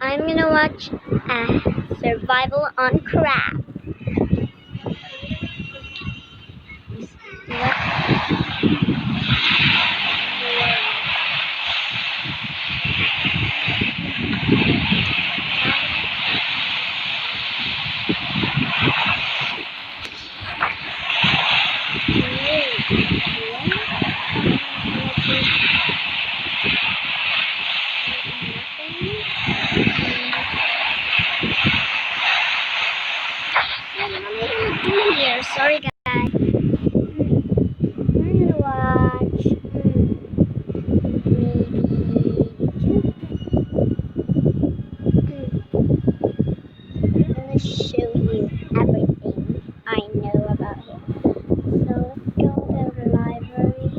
I'm gonna watch Survival on Crab. What am I gonna do here? Sorry, guys. I'm gonna watch I'm gonna show you everything I know about him. So let's go to the library.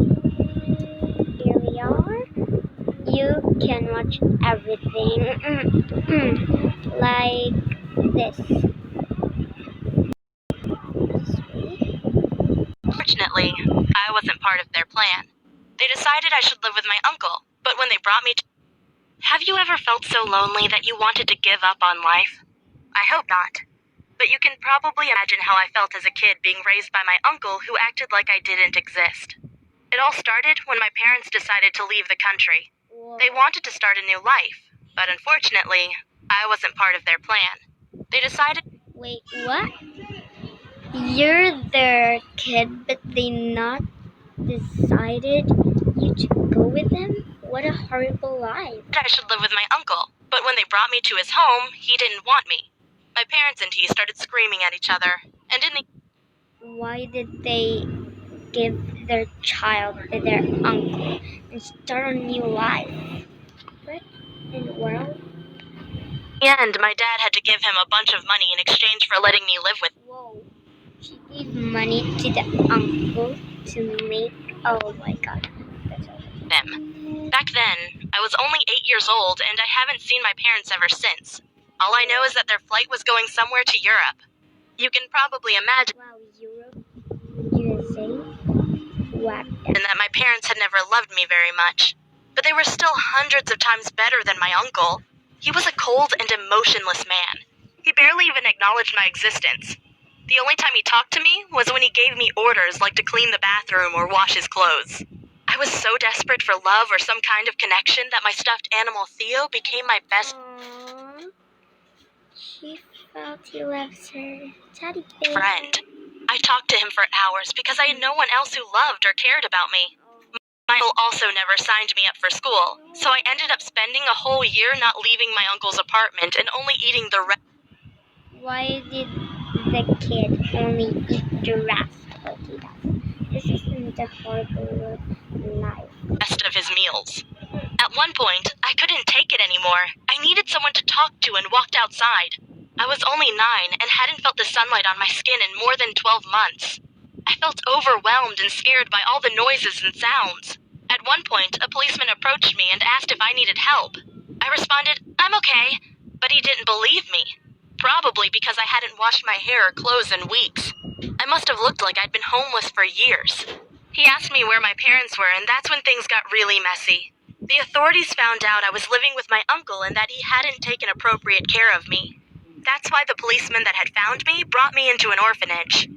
Here we are. You can watch everything like this. Fortunately, I wasn't part of their plan. They decided I should live with my uncle, but when they brought me to... Have you ever felt so lonely that you wanted to give up on life? I hope not. But you can probably imagine how I felt as a kid being raised by my uncle who acted like I didn't exist. It all started when my parents decided to leave the country. They wanted to start a new life, but unfortunately, I wasn't part of their plan. They decided... Wait, what? You're their kid, but they not decided you to go with them? What a horrible life. I should live with my uncle, but when they brought me to his home, he didn't want me. My parents and he started screaming at each other, and in the... Why did they give their child to their uncle and start a new life? What in the world? end, my dad had to give him a bunch of money in exchange for letting me live with... Whoa. She gave money to the uncle to make... Oh my god. That's awesome. him. Back then, I was only 8 years old, and I haven't seen my parents ever since. All I know is that their flight was going somewhere to Europe. You can probably imagine... Wow, Europe? USA? What? And that my parents had never loved me very much. But they were still hundreds of times better than my uncle. He was a cold and emotionless man. He barely even acknowledged my existence. The only time he talked to me was when he gave me orders like to clean the bathroom or wash his clothes. I was so desperate for love or some kind of connection that my stuffed animal Theo became my best... Aww. She felt he loves her teddy bear. friend. I talked to him for hours because I had no one else who loved or cared about me. My uncle also never signed me up for school, so I ended up spending a whole year not leaving my uncle's apartment and only eating the Why did the kid only eat the rest like he does? This isn't a horrible life. rest of his meals. At one point, I couldn't take it anymore. I needed someone to talk to and walked outside. I was only 9 and hadn't felt the sunlight on my skin in more than 12 months. I felt overwhelmed and scared by all the noises and sounds. At one point, a policeman approached me and asked if I needed help. I responded, "I'm okay," but he didn't believe me. Probably because I hadn't washed my hair or clothes in weeks. I must have looked like I'd been homeless for years. He asked me where my parents were, and that's when things got really messy. The authorities found out I was living with my uncle and that he hadn't taken appropriate care of me. That's why the policeman that had found me brought me into an orphanage.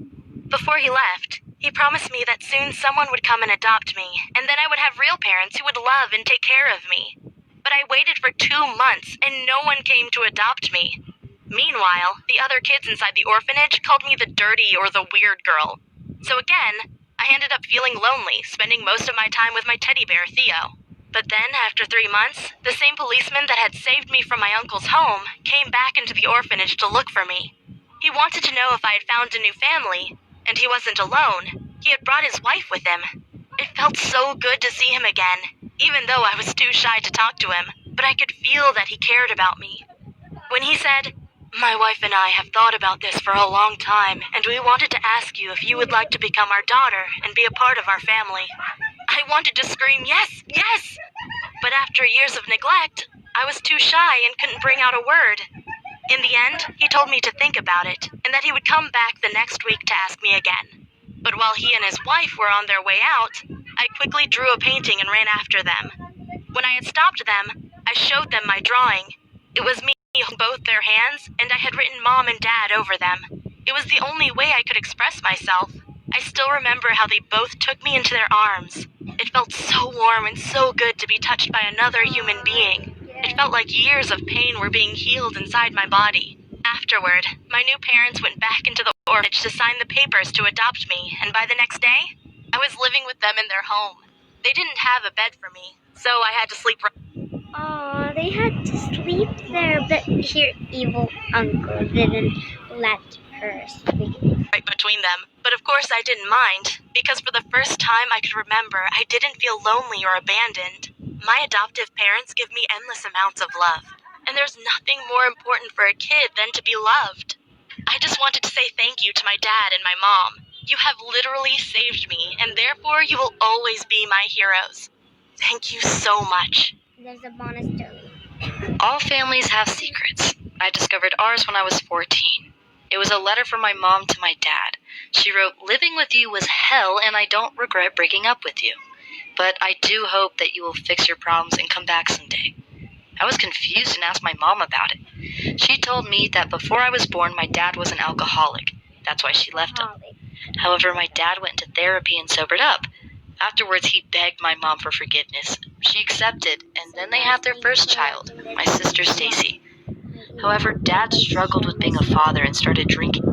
Before he left, he promised me that soon someone would come and adopt me, and then I would have real parents who would love and take care of me. But I waited for 2 months, and no one came to adopt me. Meanwhile, the other kids inside the orphanage called me the dirty or the weird girl. So again, I ended up feeling lonely, spending most of my time with my teddy bear, Theo. But then, after 3 months, the same policeman that had saved me from my uncle's home came back into the orphanage to look for me. He wanted to know if I had found a new family, and he wasn't alone. He had brought his wife with him. It felt so good to see him again, even though I was too shy to talk to him, but I could feel that he cared about me. When he said, "My wife and I have thought about this for a long time, and we wanted to ask you if you would like to become our daughter and be a part of our family," I wanted to scream, "Yes, yes!" But after years of neglect, I was too shy and couldn't bring out a word. In the end, he told me to think about it, and that he would come back the next week to ask me again. But while he and his wife were on their way out, I quickly drew a painting and ran after them. When I had stopped them, I showed them my drawing. It was me both their hands, and I had written Mom and Dad over them. It was the only way I could express myself. I still remember how they both took me into their arms. It felt so warm and so good to be touched by another human being. It felt like years of pain were being healed inside my body. Afterward, my new parents went back into the orphanage to sign the papers to adopt me, and by the next day, I was living with them in their home. They didn't have a bed for me, so I had to sleep Aw, they had to sleep there, but your evil uncle didn't let her sleep. right between them. But of course I didn't mind, because for the first time I could remember I didn't feel lonely or abandoned. My adoptive parents give me endless amounts of love, and there's nothing more important for a kid than to be loved. I just wanted to say thank you to my dad and my mom. You have literally saved me, and therefore you will always be my heroes. Thank you so much. There's a bonus story. All families have secrets. I discovered ours when I was 14. It was a letter from my mom to my dad. She wrote, "Living with you was hell, and I don't regret breaking up with you. But I do hope that you will fix your problems and come back someday." I was confused and asked my mom about it. She told me that before I was born, my dad was an alcoholic. That's why she left him. However, my dad went to therapy and sobered up. Afterwards, he begged my mom for forgiveness. She accepted, and then they had their first child, my sister Stacy. However, Dad struggled with being a father and started drinking.